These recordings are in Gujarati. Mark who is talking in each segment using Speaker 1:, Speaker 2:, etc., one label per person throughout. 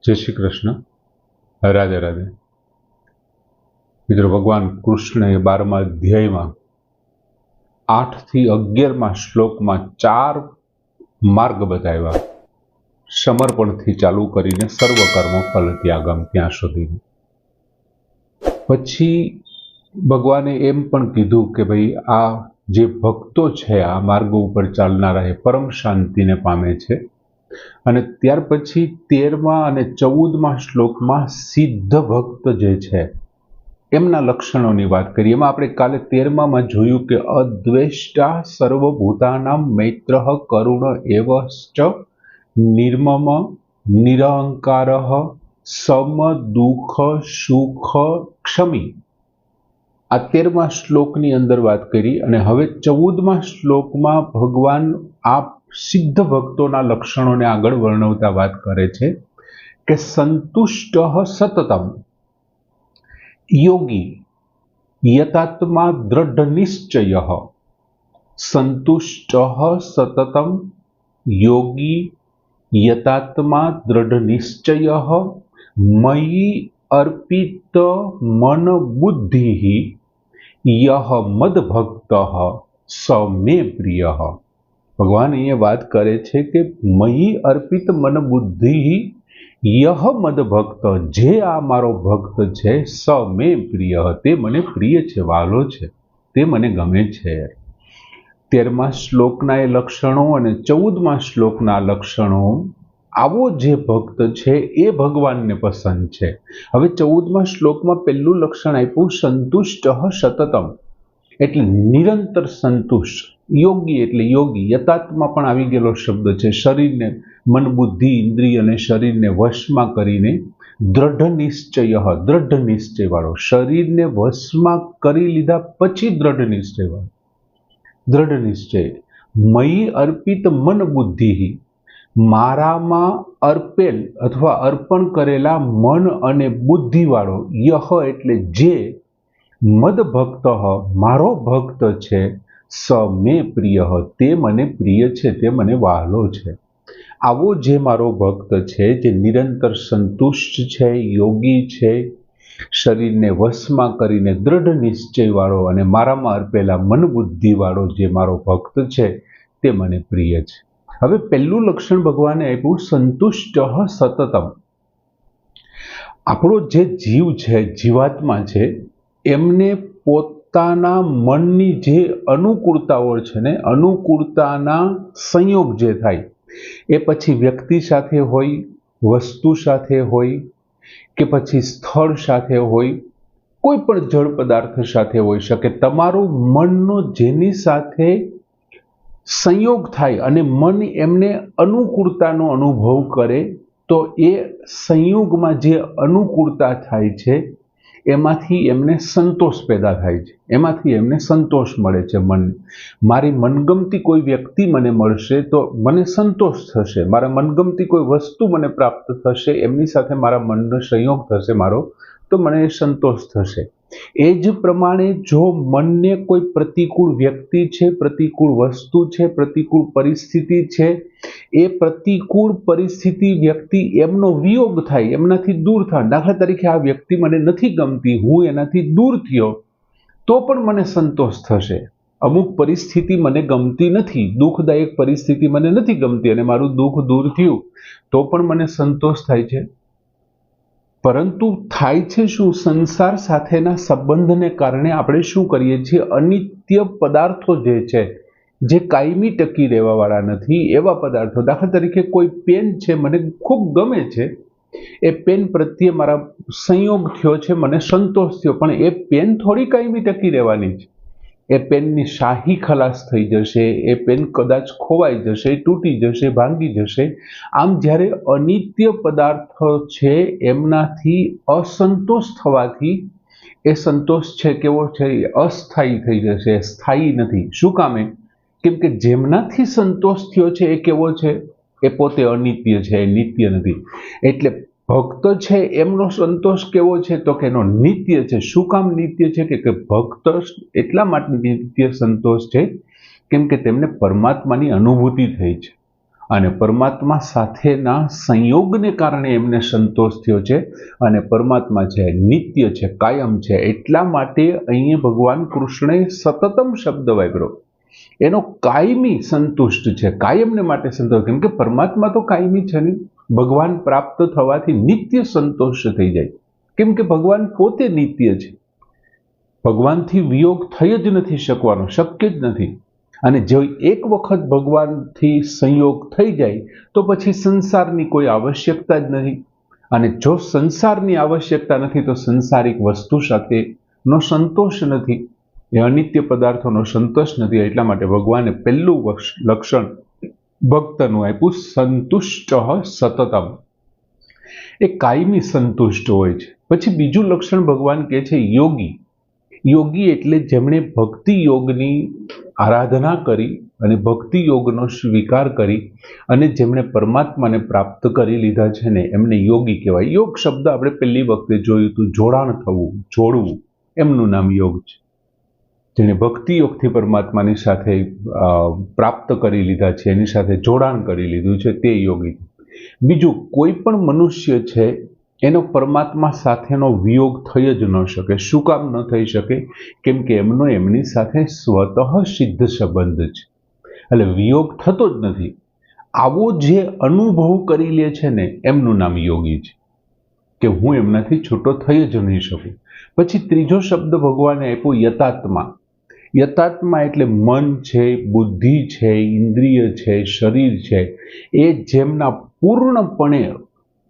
Speaker 1: જય શ્રી કૃષ્ણ. રાધે રાધે. મિત્રો, ભગવાન કૃષ્ણએ 12મા અધ્યાયમાં 8 થી 11મા શ્લોકમાં 4 માર્ગ બતાવ્યા, સમર્પણથી ચાલુ કરીને સર્વ કર્મ ફલ ત્યાગમ ત્યાં સુધી. પછી ભગવાને એમ પણ કીધું કે ભાઈ આ જે ભક્તો છે આ માર્ગ ઉપર ચાલનારા એ પરમ શાંતિને પામે છે. અને ત્યાર પછી 13મા અને 14મા શ્લોકમાં સિદ્ધ ભક્ત જે છે એમના લક્ષણોની વાત કરી. એમાં આપણે કાલે 13મામાં જોયું કે અદ્વેષ્ટા સર્વભૂતાનામ મૈત્રઃ કરુણ એવશ્ચ નિર્મમ નિરહંકારઃ સમ દુઃખ સુખ ક્ષમી. આ 13મા શ્લોકની અંદર વાત કરી. અને હવે 14મા શ્લોકમાં ભગવાન આ સિદ્ધ ભક્તોના લક્ષણોને આગળ વર્ણવતા વાત કરે છે કે સંતુષ્ટ સતતમ યોગી યતાત્મા દ્રઢ નિશ્ચય. સંતુષ્ટ સતતમ યોગી યતાત્મા દ્રઢ નિશ્ચય મયી અર્પિત મન બુદ્ધિ યહ મદભક્ત સ મે પ્રિય. ભગવાન અહીંયા વાત કરે છે કે મયી અર્પિત મન બુદ્ધિ યહ મદભક્ત, જે આ મારો ભક્ત છે, સ મે પ્રિય, તે મને પ્રિય છે, વાલો છે, તે મને ગમે છે. 13મા શ્લોકના એ લક્ષણો અને 14મા શ્લોકના લક્ષણો, આવો જે ભક્ત છે એ ભગવાનને પસંદ છે. હવે 14મા શ્લોકમાં પહેલું લક્ષણ આપ્યું સંતુષ્ટ સતતમ, એટલે નિરંતર સંતુષ્ટ. યોગી એટલે યોગી, યતાત્મા પણ આવી ગયેલો શબ્દ છે. શરીરને, મન બુદ્ધિ ઇન્દ્રિય અને શરીરને વશમાં કરીને દ્રઢ નિશ્ચય, દ્રઢ નિશ્ચય વાળો, શરીરને વશમાં કરી લીધા પછી દ્રઢ નિશ્ચય વાળો. દ્રઢ નિશ્ચય મયી અર્પિત મન બુદ્ધિ, મારામાં અર્પેલ અથવા અર્પણ કરેલા મન અને બુદ્ધિ વાળો. યહ એટલે જે, મદ ભક્ત મારો ભક્ત છે, સ મે પ્રિય તે મને પ્રિય છે, તે મને વહાલો છે. આવો જે મારો ભક્ત છે, જે નિરંતર સંતુષ્ટ છે, યોગી છે, શરીરને વશમાં કરીને દ્રઢ નિશ્ચય વાળો અને મારામાં અર્પેલા મન બુદ્ધિ વાળો જે મારો ભક્ત છે તે મને પ્રિય છે. હવે પહેલું લક્ષણ ભગવાને આપ્યું સંતુષ્ટ સતતમ. આપણો જે જીવ છે, જીવાત્મા છે, એમને પોતાના મનની જે અનુકૂળતાઓ છે ને, અનુકૂળતાના સંયોગ જે થાય એ પછી વ્યક્તિ સાથે હોય, વસ્તુ સાથે હોય, કે પછી સ્થળ સાથે હોય, કોઈ પણ જળ પદાર્થ સાથે હોઈ શકે. તમારું મનનો જેની સાથે સંયોગ થાય અને મન એમને અનુકૂળતાનો અનુભવ કરે, તો એ સંયોગમાં જે અનુકૂળતા થાય છે એમાંથી એમને સંતોષ પેદા થાય છે, એમાંથી એમને સંતોષ મળે છે. મારી મનગમતી કોઈ વ્યક્તિ મને મળશે તો મને સંતોષ થશે, મારા મનગમતી કોઈ વસ્તુ મને પ્રાપ્ત થશે, એમની સાથે મારા મનનો સંયોગ થશે મારો, તો મને સંતોષ થશે. એ જ પ્રમાણે જો મનને કોઈ પ્રતિકૂળ વ્યક્તિ છે, પ્રતિકૂળ વસ્તુ છે, પ્રતિકૂળ પરિસ્થિતિ છે, એ પ્રતિકૂળ પરિસ્થિતિ વ્યક્તિ એમનો વિયોગ થાય, એમનાથી દૂર થાય. દાખલા તરીકે આ વ્યક્તિ મને નથી ગમતી, હું એનાથી દૂર થયો તો પણ મને સંતોષ થશે. અમુક પરિસ્થિતિ મને ગમતી નથી, દુઃખદાયક પરિસ્થિતિ મને નથી ગમતી અને મારું દુઃખ દૂર થયું તો પણ મને સંતોષ થાય છે. પરંતુ થાય છે શું, સંસાર સાથેના સંબંધને કારણે આપણે શું કરીએ છીએ, અનિત્ય પદાર્થો જે છે, જે કાયમી ટકી રહેવા વાળા નથી એવા પદાર્થો, દાખલા તરીકે કોઈ પેન છે, મને ખૂબ ગમે છે, એ પેન પ્રત્યે મારા સંયોગ થયો છે, મને સંતોષ થયો, પણ એ પેન થોડી કાયમી ટકી રહેવાની છે. એ પેનની શાહી ખલાસ થઈ જશે, એ પેન કદાચ ખોવાઈ જશે, તૂટી જશે, ભાંગી જશે. આમ જ્યારે અનિત્ય પદાર્થો છે એમનાથી અસંતોષ થવાથી એ સંતોષ છે કેવો છે, અસ્થાયી થઈ જશે, સ્થાયી નથી. શું કામે? કેમ કે જેમનાથી સંતોષ થયો છે એ કેવો છે, એ પોતે અનિત્ય છે, એ નિત્ય નથી. એટલે ભક્ત છે એમનો સંતોષ કેવો છે, તો કે એનો નિત્ય છે. શું કામ નિત્ય છે? કે ભક્ત એટલા માટે નિત્ય સંતોષ છે કેમ કે તેમને પરમાત્માની અનુભૂતિ થઈ છે. અને પરમાત્મા સાથેના સંયોગને કારણે એમને સંતોષ થયો છે. અને પરમાત્મા છે, નિત્ય છે, કાયમ છે, એટલા માટે અહીંયા ભગવાન કૃષ્ણએ સતતમ શબ્દ વાપર્યો. એનો કાયમી સંતુષ્ટ છે, કાયમને માટે સંતોષ. કેમ કે પરમાત્મા તો કાયમી છે ને, ભગવાન પ્રાપ્ત થવાથી નિત્ય સંતોષ થઈ જાય. કેમ કે ભગવાન પોતે નિત્ય છે, ભગવાનથી વિયોગ થઈ જ નથી શકવાનો, શક્ય જ નથી. અને જો એક વખત ભગવાનથી સંયોગ થઈ જાય તો પછી સંસારની કોઈ આવશ્યકતા જ નથી. અને જો સંસારની આવશ્યકતા નથી તો સંસારિક વસ્તુ સાથેનો સંતોષ નથી, એ અનિત્ય પદાર્થોનો સંતોષ નથી. એટલા માટે ભગવાને પહેલું લક્ષણ ભક્તનું આપ્યું, સંતુષ્ટ સતતમ. એ કાયમી સંતુષ્ટ હોય છે. પછી બીજું લક્ષણ ભગવાન કહે છે યોગી. યોગી એટલે જેમણે ભક્તિ યોગની આરાધના કરી અને ભક્તિ યોગનો સ્વીકાર કરી અને જેમણે પરમાત્માને પ્રાપ્ત કરી લીધા છે ને, એમને યોગી કહેવાય. યોગ શબ્દ આપણે પહેલી વખતે જોયું હતું, જોડાણ થવું, જોડવું, એમનું નામ યોગ છે. જેને ભક્તિ યોગથી પરમાત્માની સાથે પ્રાપ્ત કરી લીધા છે, એની સાથે જોડાણ કરી લીધું છે, તે યોગી. બીજું, કોઈ પણ મનુષ્ય છે એનો પરમાત્મા સાથેનો વિયોગ થઈ જ ન શકે. શું કામ ન થઈ શકે? કેમ કે એમનો એમની સાથે સ્વતઃ સિદ્ધ સંબંધ છે, એટલે વિયોગ થતો જ નથી. આવો જે અનુભવ કરી લે છે ને, એમનું નામ યોગી છે, કે હું એમનાથી છૂટો થઈ જ નહીં શકું. પછી ત્રીજો શબ્દ ભગવાને આપ્યો યતાત્મા. યતાત્મા એટલે મન છે, બુદ્ધિ છે, ઇન્દ્રિય છે, શરીર છે, એ જેમના પૂર્ણપણે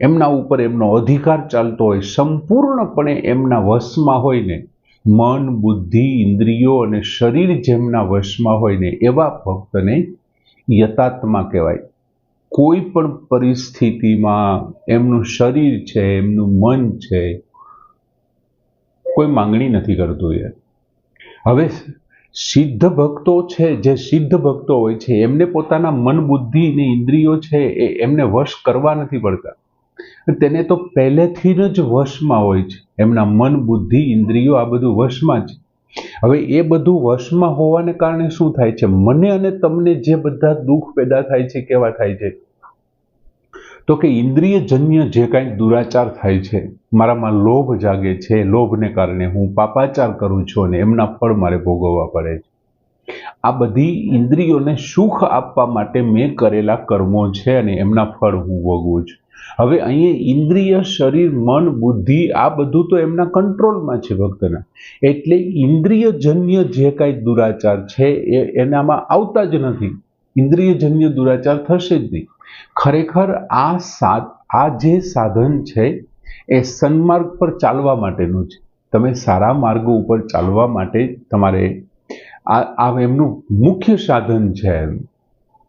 Speaker 1: એમના ઉપર એમનો અધિકાર ચાલતો હોય, સંપૂર્ણપણે એમના વશમાં હોય ને, મન, બુદ્ધિ, ઇન્દ્રિયો અને શરીર જેમના વશમાં હોય ને, એવા ભક્તને યતાત્મા કહેવાય. કોઈ પણ પરિસ્થિતિમાં એમનું શરીર છે, એમનું મન છે, કોઈ માંગણી નથી કરતું યાર. હવે સિદ્ધ ભક્તો છે, જે સિદ્ધ ભક્તો હોય છે, એમને પોતાના મન, બુદ્ધિ અને ઇન્દ્રિયો છે એ એમને વશ કરવા નથી પડતા. તેને તો પહેલેથી જ વશમાં હોય છે. એમના મન, બુદ્ધિ, ઇન્દ્રિયો આ બધું વશમાં છે. હવે એ બધું વશમાં હોવાને કારણે શું થાય છે? મને અને તમને જે બધા દુઃખ પેદા થાય છે, કેવા થાય છે? તો કે ઇન્દ્રિયજન્ય જે કાંઈ દુરાચાર થાય છે, મારામાં લોભ જાગે છે, લોભને કારણે હું પાપાચાર કરું છું અને એમના ફળ મારે ભોગવવા પડે છે. આ બધી ઇન્દ્રિયોને સુખ આપવા માટે મેં કરેલા કર્મો છે અને એમના ફળ હું ભોગવું છું. હવે અહીંયા ઇન્દ્રિય, શરીર, મન, બુદ્ધિ આ બધું તો એમના કંટ્રોલમાં છે ભક્તના. એટલે ઇન્દ્રિયજન્ય જે કાંઈ દુરાચાર છે એ એનામાં આવતા જ નથી. ઇન્દ્રિયજન્ય દુરાચાર થશે જ નહીં. ખરેખર આ જે સાધન છે એ સન્માર્ગ પર ચાલવા માટેનું છે. તમે સારા માર્ગ ઉપર ચાલવા માટે તમારે આ એમનું મુખ્ય સાધન છે.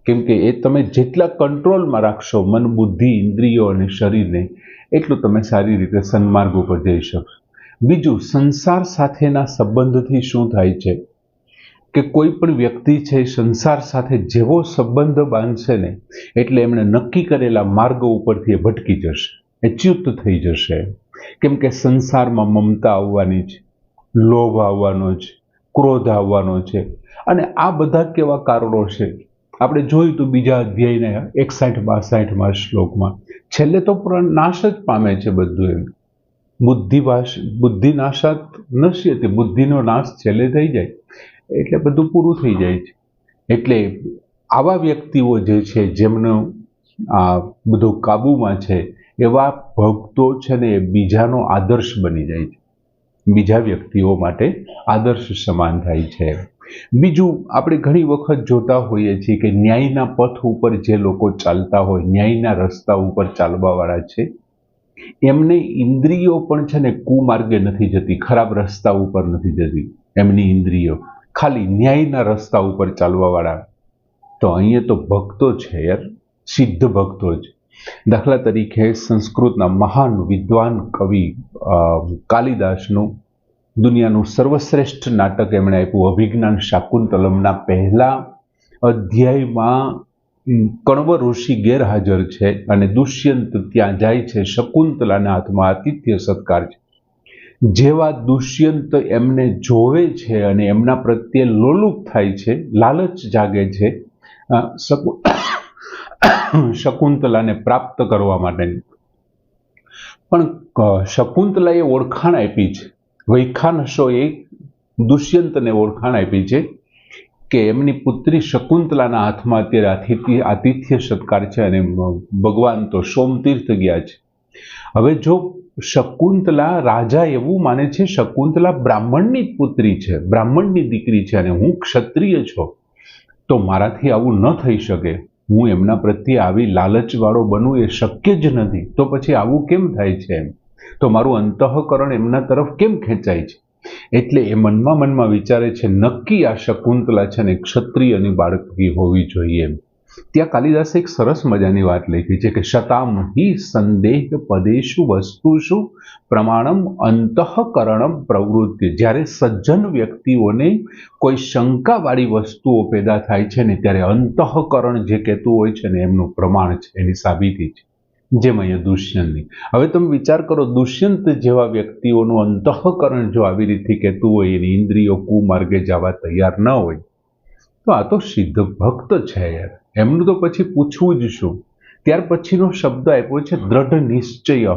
Speaker 1: કેમ કે એ તમે જેટલા કંટ્રોલમાં રાખશો મન, બુદ્ધિ, ઇન્દ્રિયો અને શરીરને, એટલું તમે સારી રીતે સન્માર્ગ ઉપર જઈ શકશો. બીજું, સંસાર સાથેના સંબંધથી શું થાય છે કે કોઈ પણ વ્યક્તિ છે સંસાર સાથે જેવો સંબંધ બાંધશે ને, એટલે એમણે નક્કી કરેલા માર્ગ ઉપરથી એ ભટકી જશે, એ ચ્યુત થઈ જશે. કેમ કે સંસારમાં મમતા આવવાની છે, લોભ આવવાનો છે, ક્રોધ આવવાનો છે. અને આ બધા કેવા કારણો છે આપણે જોયું તો બીજા અધ્યાયના 61-62 શ્લોકમાં. છેલ્લે તો નાશ જ પામે છે બધું. એમ બુદ્ધિ નાશાત નશ્યતે, બુદ્ધિનો નાશ છેલ્લે થઈ જાય એટલે બધું પૂરું થઈ જાય છે. એટલે આવા વ્યક્તિઓ જે છે જેમનો આ બધું કાબુમાં છે, એવા ભક્તો છે ને એ બીજાનો આદર્શ બની જાય છે, બીજા વ્યક્તિઓ માટે આદર્શ સમાન થાય છે. બીજું, આપણે ઘણી વખત જોતા હોઈએ છીએ કે ન્યાયના પથ ઉપર જે લોકો ચાલતા હોય, ન્યાયના રસ્તા ઉપર ચાલવાવાળા છે, એમને ઇન્દ્રિયો પણ છે ને કુમાર્ગે નથી જતી, ખરાબ રસ્તા ઉપર નથી જતી એમની ઇન્દ્રિયો, ખાલી ન્યાયના રસ્તા ઉપર ચાલવાવાળા. તો અહીંયા તો ભક્તો છે યાર, સિદ્ધ ભક્તો છે. દાખલા તરીકે સંસ્કૃતના મહાન વિદ્વાન કવિ કાલિદાસનું દુનિયાનું સર્વશ્રેષ્ઠ નાટક એમણે આપ્યું અભિજ્ઞાન શાકુંતલમના પહેલા અધ્યાયમાં કણવ ઋષિ ગેરહાજર છે અને દુષ્યંત ત્યાં જાય છે, શકુંતલાના હાથમાં આતિથ્ય સત્કાર છે. જેવા દુષ્યંત એમને જોવે છે અને એમના પ્રત્યે લોલુપ થાય છે, લાલચ જાગે છે, શકુંતલાને પ્રાપ્ત કરવા માટેની. પણ શકુંતલાએ ઓળખાણ આપી છે, વૈખાનસોએ દુષ્યંતને ઓળખાણ આપી છે કે એમની પુત્રી શકુંતલાના હાથમાં અત્યારે આતિથ્ય સત્કાર છે અને ભગવાન તો સોમતીર્થ ગયા છે. હવે જો શકુંતલા, રાજા એવું માને છે શકુંતલા બ્રાહ્મણની જ પુત્રી છે, બ્રાહ્મણની દીકરી છે અને હું ક્ષત્રિય છું, તો મારાથી આવું ન થઈ શકે, હું એમના પ્રત્યે આવી લાલચવાળો બનવું એ શક્ય જ નથી, તો પછી આવું કેમ થાય છે, એમ તો મારું અંતઃકરણ એમના તરફ કેમ ખેંચાય છે. એટલે એ મનમાં વિચારે છે નક્કી આ શકુંતલા છે ને ક્ષત્રિયની બાળકી હોવી જોઈએ એમ. ત્યાં કાલિદાસે એક સરસ મજાની વાત લખી છે કે શતામ હિ સંદેહ પદેશુ વસ્તુષુ પ્રમાણમ અંતઃકરણમ પ્રવૃત્તિ. જ્યારે સજ્જન વ્યક્તિઓને કોઈ શંકાવાળી વસ્તુઓ પેદા થાય છે ને ત્યારે અંતઃકરણ જે કહેતું હોય છે ને એમનું પ્રમાણ છે, એની સાબિતી છે. જેમ અહીંયા દુષ્યંતની. હવે તમે વિચાર કરો, દુષ્યંત જેવા વ્યક્તિઓનું અંતઃકરણ જો આવી રીતે કહેતું હોય, એની ઇન્દ્રિયો કુમાર્ગે જવા તૈયાર ન હોય, તો આ તો સિદ્ધ ભક્ત છે યાર, એમનું તો પછી પૂછવું જ શું. ત્યાર પછીનો શબ્દ આપ્યો છે દ્રઢ નિશ્ચય.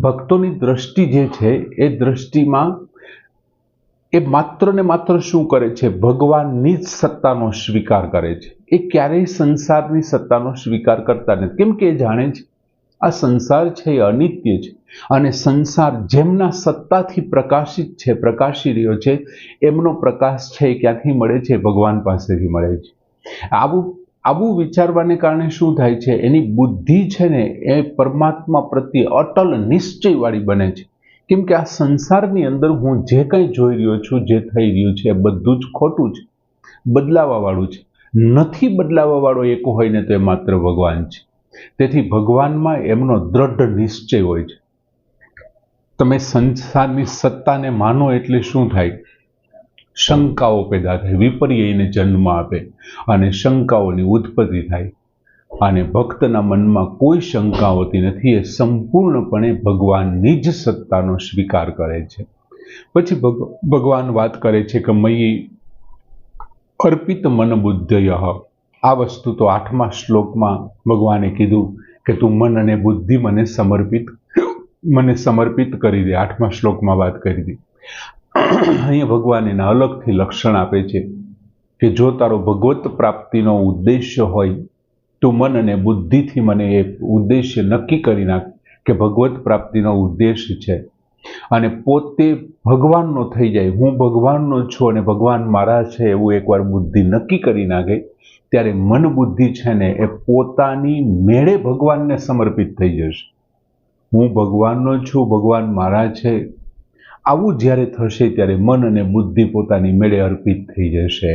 Speaker 1: ભક્તોની દ્રષ્ટિ જે છે એ દ્રષ્ટિમાં એ માત્ર ને માત્ર શું કરે છે, ભગવાનની જ સત્તાનો સ્વીકાર કરે છે. એ ક્યારેય સંસારની સત્તાનો સ્વીકાર કરતા નથી, કેમ કે એ જાણે છે આ સંસાર છે એ અનિત્ય છે અને સંસાર જેમના સત્તાથી પ્રકાશિત છે, પ્રકાશી રહ્યો છે, એમનો પ્રકાશ છે એ ક્યાંથી મળે છે, ભગવાન પાસેથી મળે છે. આવું વિચારવાને કારણે શું થાય છે, એની બુદ્ધિ છે ને એ પરમાત્મા પ્રત્યે અટલ નિશ્ચયવાળી બને છે. કેમ કે આ સંસારની અંદર હું જે કંઈ જોઈ રહ્યો છું, જે થઈ રહ્યું છે, એ બધું જ ખોટું છે, બદલાવાવાળું છે. નથી બદલાવાવાળો એક હોય ને તો એ માત્ર ભગવાન છે. તેથી ભગવાનમાં એમનો દ્રઢ નિશ્ચય હોય છે. તમે સંસારની સત્તાને માનો એટલે શું થાય, શંકાઓ પેદા થાય, વિપર્યયને જન્મ આપે અને શંકાઓની ઉત્પત્તિ થાય. અને ભક્તના મનમાં કોઈ શંકા હોતી નથી, એ સંપૂર્ણપણે ભગવાનની જ સત્તાનો સ્વીકાર કરે છે. પછી ભગવાન વાત કરે છે કે મયી અર્પિત મન બુદ્ધય. આ વસ્તુ તો 8મા શ્લોકમાં ભગવાને કીધું કે તું મન અને બુદ્ધિ મને સમર્પિત કરી દે. 8મા શ્લોકમાં વાત કરી હતી. અહીંયા ભગવાન એના અલગથી લક્ષણ આપે છે કે જો તારો ભગવત પ્રાપ્તિનો ઉદ્દેશ્ય હોય તો મન અને બુદ્ધિથી મને એ ઉદ્દેશ્ય નક્કી કરી નાખ કે ભગવત પ્રાપ્તિનો ઉદ્દેશ્ય છે, અને પોતે ભગવાનનો થઈ જાય, હું ભગવાનનો છું અને ભગવાન મારા છે એવું એકવાર બુદ્ધિ નક્કી કરી નાખે, ત્યારે મન બુદ્ધિ છે ને એ પોતાની મેળે ભગવાનને સમર્પિત થઈ જશે. હું ભગવાનનો છું, ભગવાન મારા છે, આવું જ્યારે થશે ત્યારે મન અને બુદ્ધિ પોતાની મેળે અર્પિત થઈ જશે.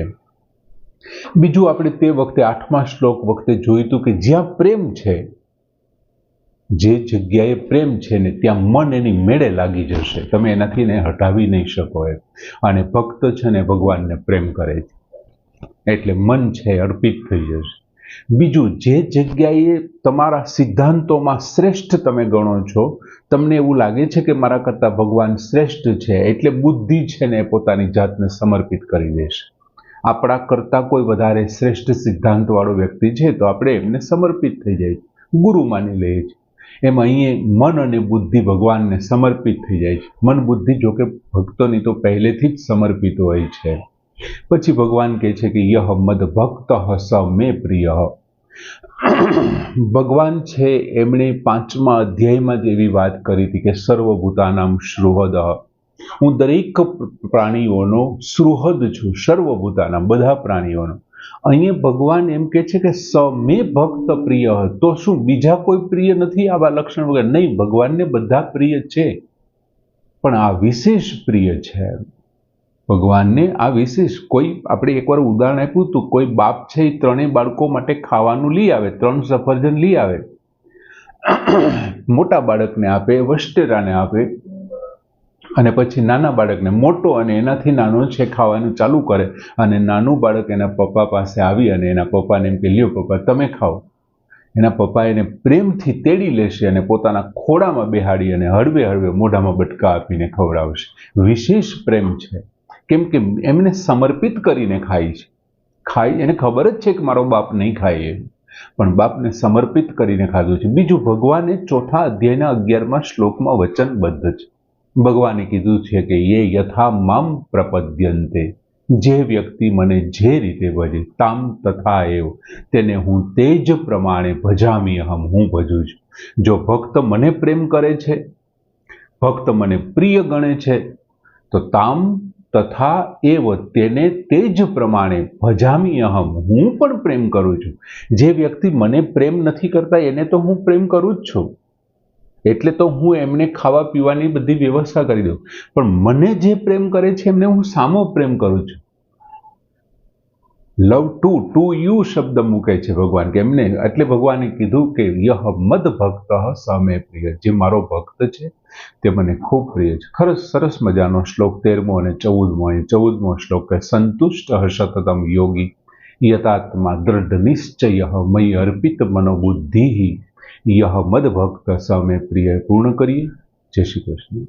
Speaker 1: બીજું આપણે તે વખતે 8મા શ્લોક વખતે જોયું હતું કે જ્યાં પ્રેમ છે, જે જગ્યાએ પ્રેમ છે ને ત્યાં મન એની મેળે લાગી જશે, તમે એનાથી ને હટાવી નહીં શકો એમ. અને ભક્ત છે ને ભગવાનને પ્રેમ કરે છે એટલે મન છે અર્પિત થઈ જશે. બીજું, જે જગ્યાએ તમારા સિદ્ધાંતોમાં શ્રેષ્ઠ તમે ગણો છો, તમને એવું લાગે છે કે મારા કરતાં ભગવાન શ્રેષ્ઠ છે, એટલે બુદ્ધિ છે ને પોતાની જાતને સમર્પિત કરી દેશે. આપણા કરતાં કોઈ વધારે શ્રેષ્ઠ સિદ્ધાંતવાળો વ્યક્તિ છે તો આપણે એમને સમર્પિત થઈ જાય, ગુરુ માની લઈએ છીએ. એમ અહીં મન અને બુદ્ધિ ભગવાનને સમર્પિત થઈ જાય છે. મન બુદ્ધિ જોકે ભક્તોની તો પહેલેથી જ સમર્પિત હોય છે. પછી ભગવાન કહે છે કે યહ મદ ભક્ત સ મે પ્રિય. ભગવાન છે એમણે 5મા અધ્યાયમાં જ એવી વાત કરી હતી કે સર્વભૂતાનામ શ્રુહદ. હું દરેક પ્રાણીઓનો શ્રુહદ છું, સર્વભૂતાના બધા પ્રાણીઓનો. અહીંયા ભગવાન એમ કહે છે કે સ મે ભક્ત પ્રિય. તો શું બીજા કોઈ પ્રિય નથી આવા લક્ષણ વગર? નહીં, ભગવાનને બધા પ્રિય છે, પણ આ વિશેષ પ્રિય છે ભગવાનને. આ વિશેષ કોઈ, આપણે એકવાર ઉદાહરણ આપ્યું હતું, કોઈ બાપ છે એ 3 બાળકો માટે ખાવાનું લઈ આવે, 3 સફરજન લઈ આવે, મોટા બાળકને આપે, વસ્ટેરાને આપે, અને પછી નાના બાળકને, મોટો અને એનાથી નાનો છે, ખાવાનું ચાલુ કરે, અને નાનું બાળક એના પપ્પા પાસે આવી અને એના પપ્પાને એમ કે લ્યો પપ્પા તમે ખાઓ. એના પપ્પા એને પ્રેમથી તેડી લેશે અને પોતાના ખોળામાં બેહાડી અને હળવે હળવે મોઢામાં બટકા આપીને ખવડાવશે. વિશેષ પ્રેમ છે, કેમ કે એમને સમર્પિત કરીને ખાય છે. ખાય, એને ખબર જ છે કે મારો બાપ નહીં ખાય એ, પણ બાપને સમર્પિત કરીને ખાધું છે. બીજું, ભગવાને ચોથા અધ્યાયના 11મા શ્લોકમાં વચનબદ્ધ છે. ભગવાને કીધું છે કે યે યથા મામ પ્રપદ્યન્તે, જે વ્યક્તિ મને જે રીતે ભજે, તામ તથા એવ, તેને હું તે જ પ્રમાણે ભજામી અહમ, હું ભજું છું. જો ભક્ત મને પ્રેમ કરે છે, ભક્ત મને પ્રિય ગણે છે, તો તામ તથા એવ, તેને તે જ પ્રમાણે ભજામી અહમ, હું પણ પ્રેમ કરું છું. જે વ્યક્તિ મને પ્રેમ નથી કરતા એને તો હું પ્રેમ કરું જ છું, એટલે તો હું એમને ખાવા પીવાની બધી વ્યવસ્થા કરી દઉં, પણ મને જે પ્રેમ કરે છે એમને હું સામો પ્રેમ કરું છું. લવ ટુ યુ શબ્દ મૂકે છે ભગવાન, કે એમને, એટલે ભગવાને કીધું કે યહ મદ ભક્ત સમે પ્રિય, જે મારો ભક્ત છે તે મને ખૂબ પ્રિય છે. ખરસ સરસ મજાનો શ્લોક 13મો અને 14મો. અહીં 14મો શ્લોક કે સંતુષ્ટ સતતમ યોગી યતાત્મા દૃઢ નિશ્ચય મયી અર્પિત મનોબુદ્ધિ યહ મદ ભક્ત સમે પ્રિય. પૂર્ણ કરીએ. જય શ્રી કૃષ્ણ.